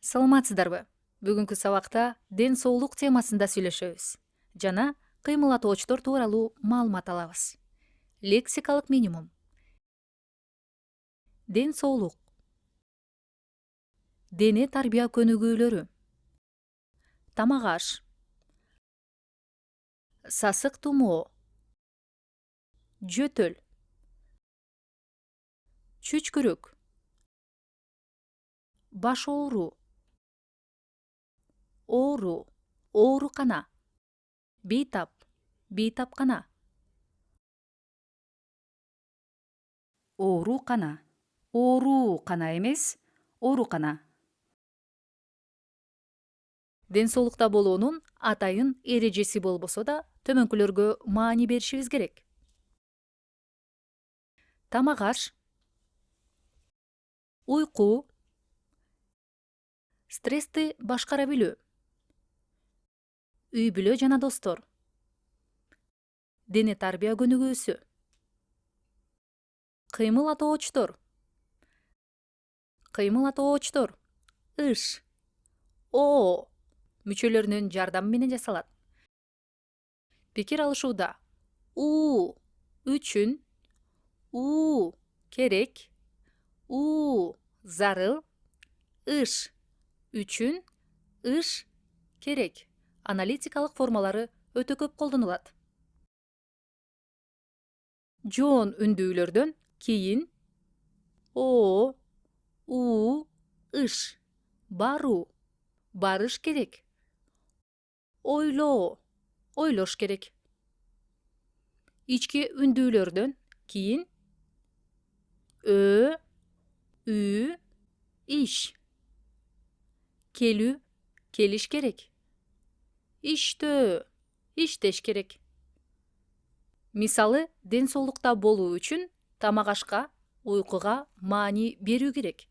Саламатсыздарбы? Бүгүнкү сабакта ден соолук темасында сүйлөшөбүз жана кыймылатоочтор тууралуу маалымат алабыз. Лексикалык минимум. Ден соолук. Дене тарбия көнүгүүлөрү. Тамак аш. Сасык тумоо. Жөтөл. Чүчкүрүк. Баш ооруу. Оору, оорукана. Бейтап, бейтапкана. Оорукана. Оорукана эмес, оорукана. Ден соолукта болуунун атайын эрежеси болбосо да, төмөнкүлөргө маани беришибиз керек. Тамак аш, уйку, стрессти башкара билүү, үй бүлө жана достор, дене тарбия көнүгүүсү, кыймылатоочтор, ыш, оо мүчөлөрүнүн жардамы менен жасалат. Пикир алышууда уу үчүн, уу керек, уу зарыл, ыш үчүн, ыш керек. Аналитикалык формалары өтө көп колдонулат. Жоон үндүүлөрдөн кийин оо, уу, ыш, баруу, барыш керек, ойлоо, ойлош керек. Ички үндүүлөрдөн кийин өө, үү, иш, келүү, келиш керек, иштөө, иштеш керек. Мисалы, ден соолукта болуу үчүн тамак ашка, уйкуга маани берүү керек.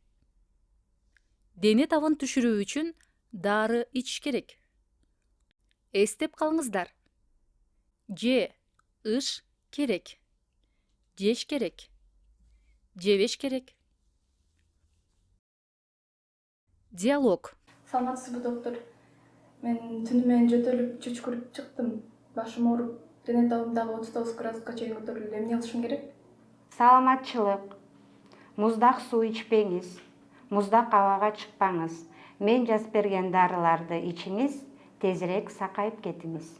Дене табын түшүрүү үчүн дары ичиш керек. Эстеп калыңыздар. Же, ыш керек. Жеш керек. Жебеш керек. Диалог. Саламатсызбы, доктор? Мен түнү менен жөтөлүп, чүчкүрүп чыктым. Башым ооруп, дене табым дагы 39 градуска чейин көтөрүлдү. Эмне кылышым керек? Саламатчылык. Муздак суу ичпеңиз. Муздак абага чыкпаңыз. Мен жазып берген дарыларды ичиңиз, тезирээк сакайып кетиңиз.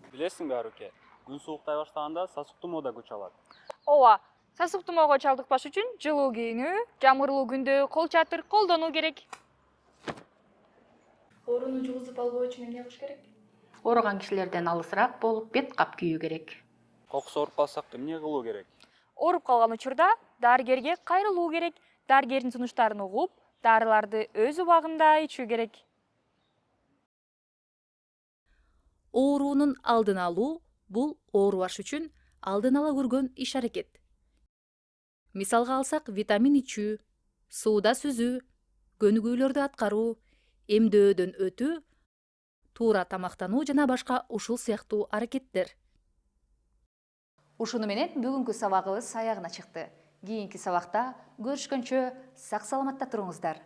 Билесиңби, Аруке, күн сууктай баштаганда сасык тумоо да күч алат. Ооба, сасык тумоого чалдыкпаш үчүн жылуу кийинүү, жамгырлуу күндө кол чатыр колдонуу керек. Ооруну жугузуп албоо үчүн эмне кылыш керек? Ооруган кишилерден алысыраак болуп, бет кап кийүү керек. Кокус ооруп калсак эмне кылуу керек? Ооруп калган учурда дарыгерге кайрылуу керек. Дарыгердин сунуштарын угуп, дарыларды өз убагында ичүү керек. Оорунун алдын алуу бул оору баш үчүн алдын ала көргөн иш-аракет. Мисалга алсак, витамин ичүү, сууда сүзүү, көнүгүүлөрдү аткаруу, эмдөөдөн өтүү, туура тамактануу жана башка ушул сыяктуу аракеттер. Ушуну менен бүгүнкү сабагыбыз аягына чыкты. Кийинки сабакта көрүшкөнчө сак саламатта туруңуздар.